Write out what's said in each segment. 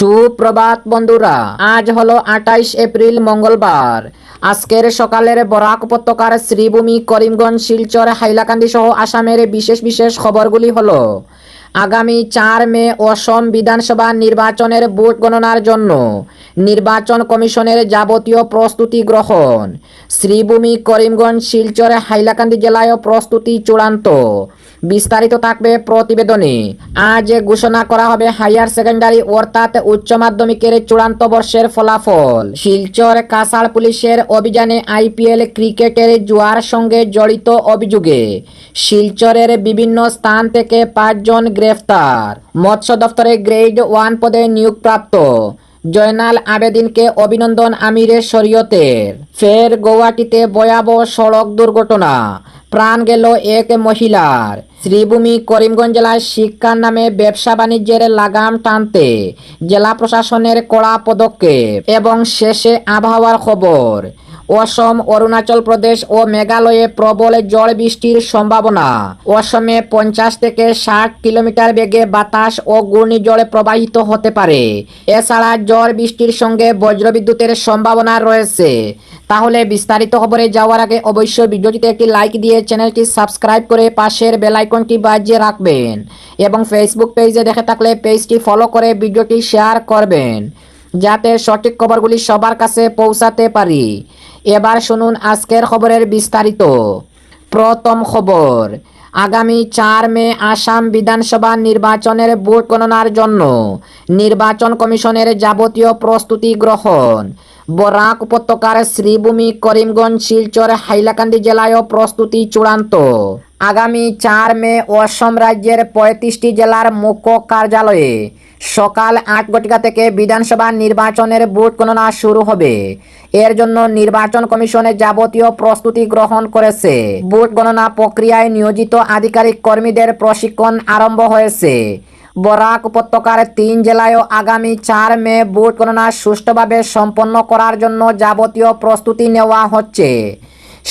সুপ্রভাত বন্ধুরা, আজ হলো 28 এপ্রিল মঙ্গলবার। আজকের সকালের বরাক উপত্যকার শ্রীভূমি, করিমগঞ্জ, শিলচর, হাইলাকান্দি সহ আসামের বিশেষ বিশেষ খবরগুলি হলো: আগামী 4 মে অসম বিধানসভা নির্বাচনের ভোট গণনার জন্য নির্বাচন কমিশনের যাবতীয় প্রস্তুতি গ্রহণ। শ্রীভূমি, করিমগঞ্জ, শিলচর, হাইলাকান্দি জেলায় প্রস্তুতি চূড়ান্ত। বিস্তারিত থাকবে প্রতিবেদনে। আজ ঘোষণা করা হবে হায়ার সেকেন্ডারি অর্থাৎ উচ্চ মাধ্যমিকের চূড়ান্ত বর্ষের ফলাফল। শিলচর কাছাড় পুলিশের অভিযানে আইপিএল ক্রিকেটের জুয়ার সঙ্গে জড়িত অভিযোগে শিলচরের বিভিন্ন স্থান থেকে 5 জন গ্রেফতার। মৎস্য দফতরে গ্রেড 1 পদে নিয়োগপ্রাপ্ত জয়নাল আবেদিনকে অভিনন্দন আমিরের শরীয়তের। ফের গৌহাটিতে ভয়াবহ সড়ক দুর্ঘটনা, প্রাণ গেল এক মহিলার। শ্রীভূমি, করিমগঞ্জ জেলায় শিক্ষার নামে ব্যবসা বাণিজ্যের লাগাম টানতে জেলা প্রশাসনের কড়া পদক্ষেপ। এবং শেষে আবহাওয়ার খবর। অসম, অরুণাচল প্রদেশ ও মেঘালয়ে প্রবল ঝড় বৃষ্টির সম্ভাবনা। অসমে 50 থেকে 60 কিলোমিটার বেগে বাতাস ও ঘূর্ণিঝড় প্রবাহিত হতে পারে। এছাড়া ঝড় বৃষ্টির সঙ্গে বজ্রবিদ্যুতের সম্ভাবনা রয়েছে। তাহলে বিস্তারিত খবরে যাওয়ার আগে অবশ্যই ভিডিওটিতে একটি লাইক দিয়ে চ্যানেলটি সাবস্ক্রাইব করে পাশের বেল আইকনটি বাজিয়ে রাখবেন এবং ফেসবুক পেজে দেখে থাকলে পেজটি ফলো করে ভিডিওটি শেয়ার করবেন, যাতে সঠিক খবরগুলি সবার কাছে পৌঁছাতে পারি। এবার শুনুন আজকের খবরের বিস্তারিত। প্রথম খবর, আগামী 4 মে আসাম বিধানসভা নির্বাচনের ভোট গণনার জন্য নির্বাচন কমিশনের যাবতীয় প্রস্তুতি গ্রহণ। বরাক উপত্যকার শ্রীভূমি, করিমগঞ্জ, শিলচর, হাইলাকান্দি জেলায়ও প্রস্তুতি চূড়ান্ত। আগামী 4 মে অসম রাজ্যের 35টি জেলার মুখ্য কার্যালয়ে সকাল 8 ঘটিকা থেকে বিধানসভা নির্বাচনের ভোট গণনা শুরু হবে। এর জন্য নির্বাচন কমিশনের যাবতীয় প্রস্তুতি গ্রহণ করেছে। ভোট গণনা প্রক্রিয়ায় নিয়োজিত আধিকারিক কর্মীদের প্রশিক্ষণ আরম্ভ হয়েছে। বরাক উপত্যকার 3 জেলায়ও আগামী 4 মে ভোট গণনা সুষ্ঠুভাবে সম্পন্ন করার জন্য যাবতীয় প্রস্তুতি নেওয়া হচ্ছে।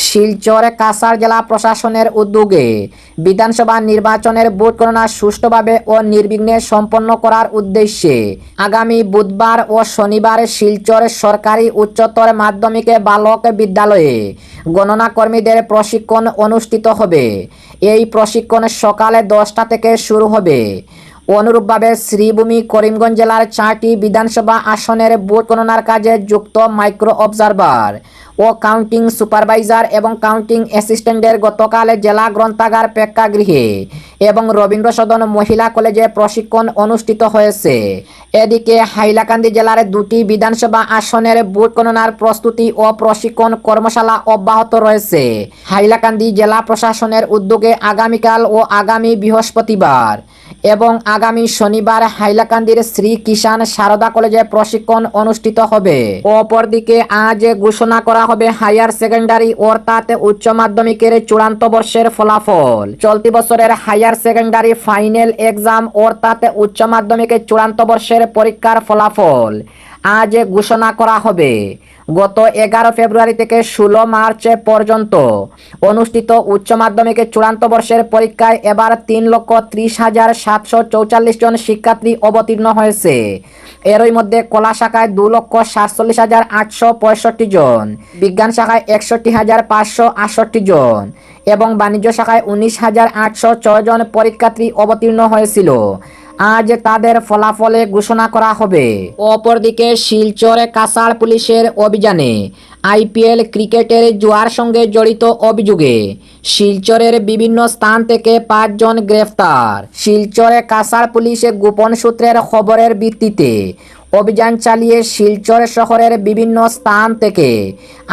শিলচর কাছাড় জেলা প্রশাসনের উদ্যোগে বিধানসভা নির্বাচনের ভোট গণনা সুষ্ঠুভাবে ও নির্বিঘ্নে সম্পন্ন করার উদ্দেশ্যে আগামী বুধবার ও শনিবার শিলচর সরকারি উচ্চতর মাধ্যমিক বালক বিদ্যালয়ে গণনা কর্মীদের প্রশিক্ষণ অনুষ্ঠিত হবে। এই প্রশিক্ষণ সকালে 10টা থেকে শুরু হবে। অনুরূপভাবে শ্রীভূমি, করিমগঞ্জ জেলার 4টি বিধানসভা আসনের ভোট গণনার কাজে যুক্ত মাইক্রো অবজারভার ও কাউন্টিং সুপারভাইজার এবং কাউন্টিং অ্যাসিস্ট্যান্টের গতকাল জেলা গ্রন্থাগার প্রেক্ষাগৃহে এবং রবীন্দ্র সদন মহিলা কলেজে প্রশিক্ষণ অনুষ্ঠিত হয়েছে। এদিকে হাইলাকান্দি জেলার 2টি বিধানসভা আসনের ভোট গণনার প্রস্তুতি ও প্রশিক্ষণ কর্মশালা অব্যাহত রয়েছে। হাইলাকান্দি জেলা প্রশাসনের উদ্যোগে আগামীকাল ও আগামী বৃহস্পতিবার এবং আগামী শনিবার হাইলাকান্দির শ্রী কিষান সারদা কলেজে প্রশিক্ষণ অনুষ্ঠিত হবে। অপরদিকে আজ ঘোষণা করা হবে হায়ার সেকেন্ডারি অর্থাৎ উচ্চ মাধ্যমিকের চূড়ান্ত বর্ষের ফলাফল। চলতি বছরের হায়ার সেকেন্ডারি ফাইনাল এক্সাম অর্থাৎ উচ্চ মাধ্যমিকের চূড়ান্ত বর্ষের পরীক্ষার ফলাফল আজ ঘোষণা করা হবে। গত 11 ফেব্রুয়ারি থেকে 16 মার্চ পর্যন্ত অনুষ্ঠিত উচ্চ মাধ্যমিকের চূড়ান্ত বর্ষের পরীক্ষায় এবার 3,30,744 জন শিক্ষার্থী অবতীর্ণ হয়েছে। এরই মধ্যে কলা শাখায় 2,47,865 জন, বিজ্ঞান শাখায় 61,568 জন এবং বাণিজ্য শাখায় 19,806 জন পরীক্ষার্থী অবতীর্ণ হয়েছিল। আজ তাদের ফলাফলে ঘোষণা করা হবে। অপরদিকে শিলচরে কাছাড় পুলিশের অভিযানে আইপিএল ক্রিকেটের জুয়ার সঙ্গে জড়িত অভিযোগে শিলচরের বিভিন্ন স্থান থেকে 5 জন গ্রেফতার। শিলচরে কাছাড় পুলিশ গোপন সূত্রের খবরের ভিত্তিতে অভিযান চালিয়ে শিলচর শহরের বিভিন্ন স্থান থেকে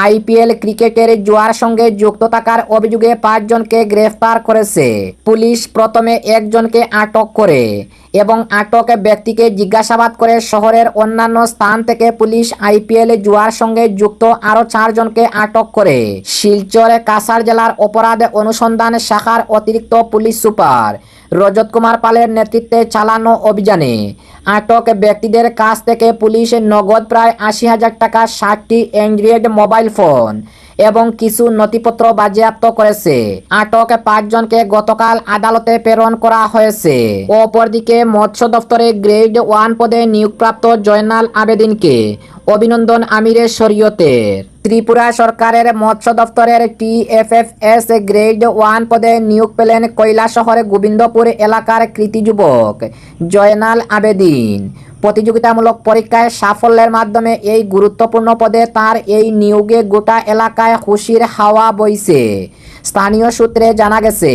আইপিএল ক্রিকেটের জুয়ার সঙ্গে যুক্ত থাকার অভিযোগে 5 জনকে গ্রেফতার করেছে। পুলিশ প্রথমে একজনকে আটক করে এবং আটক ব্যক্তিকে জিজ্ঞাসাবাদ করে শহরের অন্যান্য স্থান থেকে পুলিশ আইপিএল জুয়ার সঙ্গে যুক্ত আরও 4 জনকে আটক করে। শিলচর কাছাড় জেলার অপরাধ অনুসন্ধান শাখার অতিরিক্ত পুলিশ সুপার রজত কুমার পালের নেতৃত্বে চালানো অভিযানে আটক ব্যক্তিদের কাছ থেকে পুলিশ নগদ প্রায় 80,000 টাকা, 60টি অ্যান্ড্রয়েড মোবাইল ফোন এবং কিছু নথিপত্র বাজেয়াপ্ত করেছে। আটক 5 জনকে গতকাল আদালতে প্রেরণ করা হয়েছে। অপরদিকে মৎস্য দপ্তরে গ্রেড 1 পদে নিয়োগপ্রাপ্ত জয়নাল আবেদিনকে অভিনন্দন আমিরে শরীয়তের। ত্রিপুরা সরকারের মৎস্য দপ্তরের TFFS গ্রেড 1 পদে নিয়োগ পেলেন কৈলাসহর গোবিন্দপুর এলাকার কৃতি যুবক জয়নাল আবেদিন। প্রতিযোগিতামূলক পরীক্ষায় সাফল্যের মাধ্যমে এই গুরুত্বপূর্ণ পদে তার এই নিয়োগে গোটা এলাকায় খুশির হাওয়া বইছে। স্থানীয় সূত্রে জানা গেছে,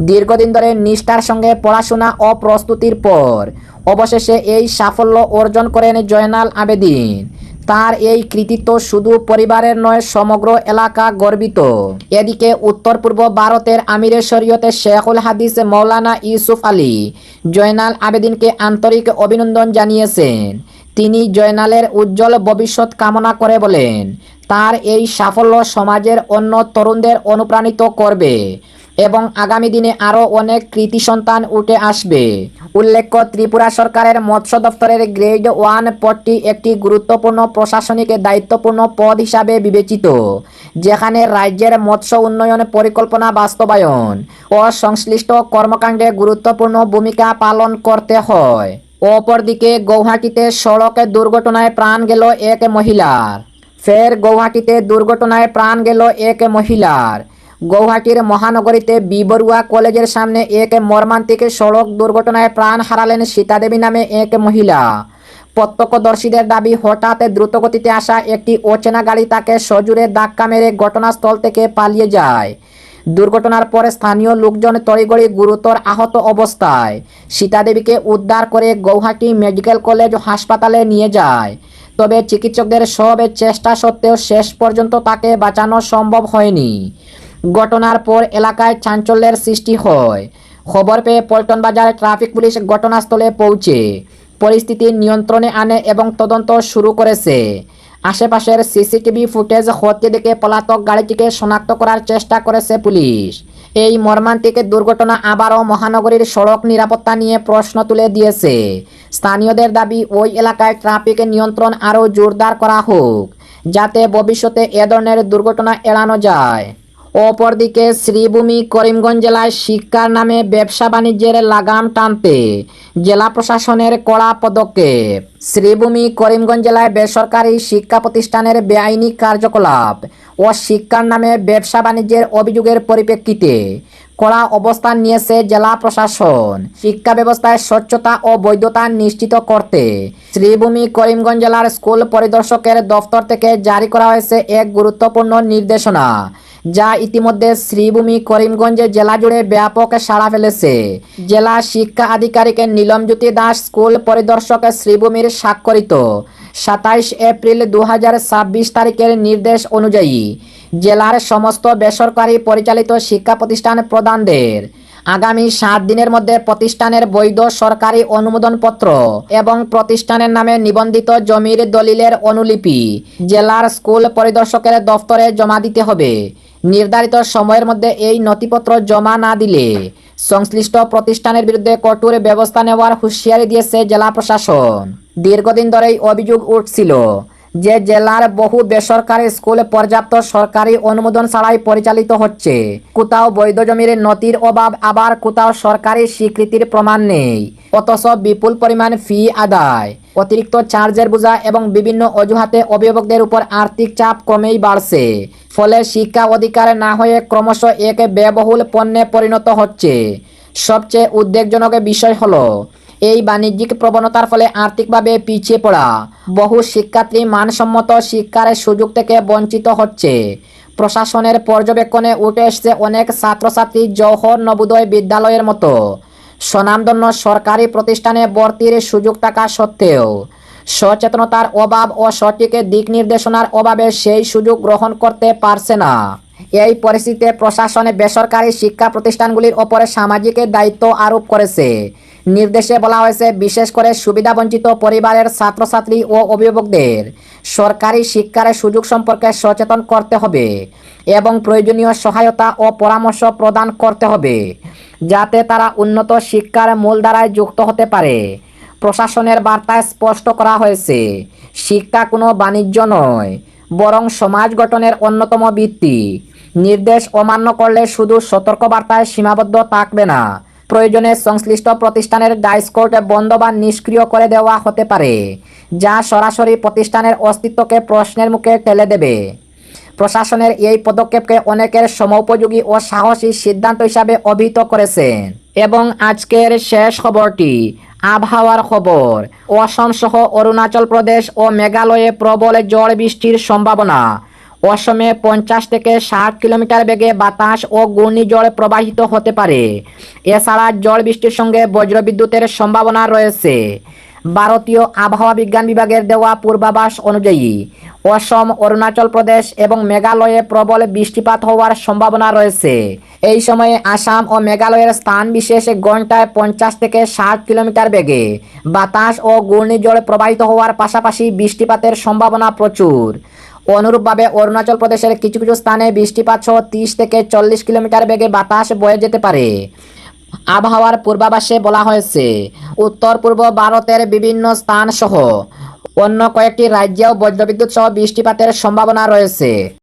দীর্ঘদিন ধরে নিষ্ঠার সঙ্গে পড়াশোনা ও প্রস্তুতির পর অবশেষে এই সাফল্য অর্জন করেন জয়নাল আবেদিন। তার এই কৃতিত্ব শুধু পরিবারের নয়, সমগ্র এলাকা গর্বিত। এদিকে উত্তর পূর্ব ভারতের আমিরে শরীয়তে শেখুল হাদিস মৌলানা ইউসুফ আলী জয়নাল আবেদিনকে আন্তরিক অভিনন্দন জানিয়েছেন। তিনি জয়নালের উজ্জ্বল ভবিষ্যৎ কামনা করে বলেন, তার এই সাফল্য সমাজের অন্য তরুণদের অনুপ্রাণিত করবে এবং আগামী দিনে আরও অনেক কৃতি সন্তান উঠে আসবে। উল্লেখ্য, ত্রিপুরা সরকারের মৎস্য দপ্তরের গ্রেড 1 পদটি একটি গুরুত্বপূর্ণ প্রশাসনিক দায়িত্বপূর্ণ পদ হিসাবে বিবেচিত, যেখানে রাজ্যের মৎস্য উন্নয়ন পরিকল্পনা বাস্তবায়ন ও সংশ্লিষ্ট কর্মকাণ্ডে গুরুত্বপূর্ণ ভূমিকা পালন করতে হয়। অপরদিকে গৌহাটিতে সড়ক দুর্ঘটনায় প্রাণ গেল এক মহিলার। ফের গৌহাটিতে দুর্ঘটনায় প্রাণ গেল এক মহিলার। গৌহাটির মহানগরীতে বি বরুয়া কলেজের সামনে এক মর্মান্তিক সড়ক দুর্ঘটনায় প্রাণ হারালেন সীতাদেবী নামে এক মহিলা। প্রত্যক্ষদর্শীদের দাবি, হঠাৎ দ্রুতগতিতে আসা একটি অচেনা গাড়ি তাকে সজোরে ধাক্কা মেরে ঘটনাস্থল থেকে পালিয়ে যায়। দুর্ঘটনার পরে স্থানীয় লোকজন তড়িঘড়ি গুরুতর আহত অবস্থায় সীতাদেবীকে উদ্ধার করে গৌহাটি মেডিকেল কলেজ হাসপাতালে নিয়ে যায়। তবে চিকিৎসকদের সব চেষ্টা সত্ত্বেও শেষ পর্যন্ত তাকে বাঁচানো সম্ভব হয়নি। ঘটনার পর এলাকায় চাঞ্চল্যের সৃষ্টি হয়। খবর পেয়ে পল্টন বাজার ট্রাফিক পুলিশ ঘটনাস্থলে পৌঁছে পরিস্থিতি নিয়ন্ত্রণে আনে এবং তদন্ত শুরু করেছে। আশেপাশের সিসিটিভি ফুটেজ খতিয়ে দেখে পলাতক গাড়িটিকে শনাক্ত করার চেষ্টা করেছে পুলিশ। এই মর্মান্তিক দুর্ঘটনা আবারও মহানগরীর সড়ক নিরাপত্তা নিয়ে প্রশ্ন তুলে দিয়েছে। স্থানীয়দের দাবি, ওই এলাকায় ট্রাফিক নিয়ন্ত্রণ আরও জোরদার করা হোক, যাতে ভবিষ্যতে এ ধরনের দুর্ঘটনা এড়ানো যায়। অপরদিকে শ্রীভূমি করিমগঞ্জ জেলায় শিক্ষার নামে ব্যবসা বাণিজ্যের লাগাম টানতে জেলা প্রশাসনের কড়া পদক্ষেপ। শ্রীভূমি করিমগঞ্জ জেলায় বেসরকারি শিক্ষা প্রতিষ্ঠানের বেআইনি কার্যকলাপ ও শিক্ষার নামে ব্যবসা বাণিজ্যের অভিযোগের পরিপ্রেক্ষিতে কড়া অবস্থান নিয়েছে জেলা প্রশাসন। শিক্ষা ব্যবস্থায় স্বচ্ছতা ও বৈধতা নিশ্চিত করতে শ্রীভূমি করিমগঞ্জ জেলার স্কুল পরিদর্শকের দফতর থেকে জারি করা হয়েছে এক গুরুত্বপূর্ণ নির্দেশনা, যা ইতিমধ্যে শ্রীভূমি করিমগঞ্জ জেলা জুড়ে ব্যাপক সাড়া ফেলেছে। জেলা শিক্ষা আধিকারিক নীলমজ্যোতি দাস স্কুল পরিদর্শক শ্রীভূমির স্বাক্ষরিত 27 এপ্রিল 2026 তারিখের নির্দেশ অনুযায়ী জেলার সমস্ত বেসরকারি পরিচালিত শিক্ষা প্রতিষ্ঠান প্রধানদের আগামী 7 দিনের মধ্যে প্রতিষ্ঠানের বৈধ সরকারি অনুমোদনপত্র এবং প্রতিষ্ঠানের নামে নিবন্ধিত জমির দলিলের অনুলিপি জেলার স্কুল পরিদর্শকের দফতরে জমা দিতে হবে। নির্ধারিত সময়ের মধ্যে এই নথিপত্র জমা না দিলে সংশ্লিষ্ট প্রতিষ্ঠানের বিরুদ্ধে কঠোর ব্যবস্থা নেওয়ার হুঁশিয়ারি দিয়েছে জেলা প্রশাসন। দীর্ঘদিন ধরেই অভিযোগ উঠছিল যে জেলার বহু বেসরকারি স্কুল পর্যাপ্ত সরকারি অনুমোদন ছাড়াই পরিচালিত হচ্ছে। কোথাও বৈধ জমির নথির অভাব, আবার কোথাও সরকারি স্বীকৃতির প্রমাণ নেই, অথচ বিপুল পরিমাণ ফি আদায়, অতিরিক্ত চার্জের বোঝা এবং বিভিন্ন অজুহাতে অভিভাবকদের উপর আর্থিক চাপ ক্রমেই বাড়ছে। ফলে শিক্ষা অধিকার না হয়ে ক্রমশ এক ব্যয়বহুল পণ্যে পরিণত হচ্ছে। সবচেয়ে উদ্বেগজনক বিষয় হলো, এই বাণিজ্যিক প্রবণতার ফলে আর্থিকভাবে পিছিয়ে পড়া বহু শিক্ষার্থী মানসম্মত শিক্ষার সুযোগ থেকে বঞ্চিত হচ্ছে। প্রশাসনের পর্যবেক্ষণে উঠে এসেছে অনেক ছাত্রছাত্রী জওহর নবোদয় বিদ্যালয়ের মতো স্বনামধন্য সরকারি প্রতিষ্ঠানে ভর্তির সুযোগ থাকা সত্ত্বেও সচেতনতার অভাব ও সঠিক দিক নির্দেশনার অভাবে সেই সুযোগ গ্রহণ করতে পারছে না। এই পরিস্থিতিতে প্রশাসনে বেসরকারি শিক্ষা প্রতিষ্ঠানগুলির ওপরে সামাজিক দায়িত্ব আরোপ করেছে। নির্দেশে বলা হয়েছে, বিশেষ করে সুবিধাবঞ্চিত পরিবারের ছাত্রছাত্রী ও অভিভাবকদের সরকারি শিক্ষার সুযোগ সম্পর্কে সচেতন করতে হবে এবং প্রয়োজনীয় সহায়তা ও পরামর্শ প্রদান করতে হবে, যাতে তারা উন্নত শিক্ষার মূলধারায় যুক্ত হতে পারে। প্রশাসনের বার্তায় স্পষ্ট করা হয়েছে, শিক্ষা কোনো বাণিজ্য নয়, বরং সমাজ গঠনের অন্যতম ভিত্তি। নির্দেশ অমান্য করলে শুধু সতর্কবার্তায় সীমাবদ্ধ থাকবে না, প্রয়োজনে সংশ্লিষ্ট প্রতিষ্ঠানের ডাইসকোড বন্ধ বা নিষ্ক্রিয় করে দেওয়া হতে পারে, যা সরাসরি প্রতিষ্ঠানের অস্তিত্বকে প্রশ্নের মুখে ঠেলে দেবে। প্রশাসনের এই পদক্ষেপকে অনেকের সময়োপযোগী ও সাহসী সিদ্ধান্ত হিসাবে অভিহিত করেছেন। এবং আজকের শেষ খবরটি আবহাওয়ার খবর। অসম সহ অরুণাচল প্রদেশ ও মেঘালয়ে প্রবল ঝড় বৃষ্টির সম্ভাবনা। অসমে 50 থেকে 60 কিলোমিটার বেগে বাতাস ও ঘূর্ণিঝড় প্রবাহিত হতে পারে। এছাড়া ঝড় বৃষ্টির সঙ্গে বজ্রবিদ্যুতের সম্ভাবনা রয়েছে। ভারতীয় আবহাওয়া বিজ্ঞান বিভাগের দেওয়া পূর্বাভাস অনুযায়ী অসম, অরুণাচল প্রদেশ এবং মেঘালয়ে প্রবল বৃষ্টিপাত হওয়ার সম্ভাবনা রয়েছে। এই সময়ে আসাম ও মেঘালয়ের স্থান বিশেষে ঘন্টায় 50 থেকে 60 কিলোমিটার বেগে বাতাস ও ঘূর্ণিঝড় প্রবাহিত হওয়ার পাশাপাশি বৃষ্টিপাতের সম্ভাবনা প্রচুর। অনুরূপভাবে অরুণাচল প্রদেশের কিছু কিছু স্থানে বৃষ্টিপাত সহ 30 থেকে 40 কিলোমিটার বেগে বাতাস বয়ে যেতে পারে। আবহাওয়ার পূর্বাভাসে বলা হয়েছে, উত্তর পূর্ব ভারতের বিভিন্ন স্থান সহ অন্য কয়েকটি রাজ্যেও বজ্রবিদ্যুৎ সহ বৃষ্টিপাতের সম্ভাবনা রয়েছে।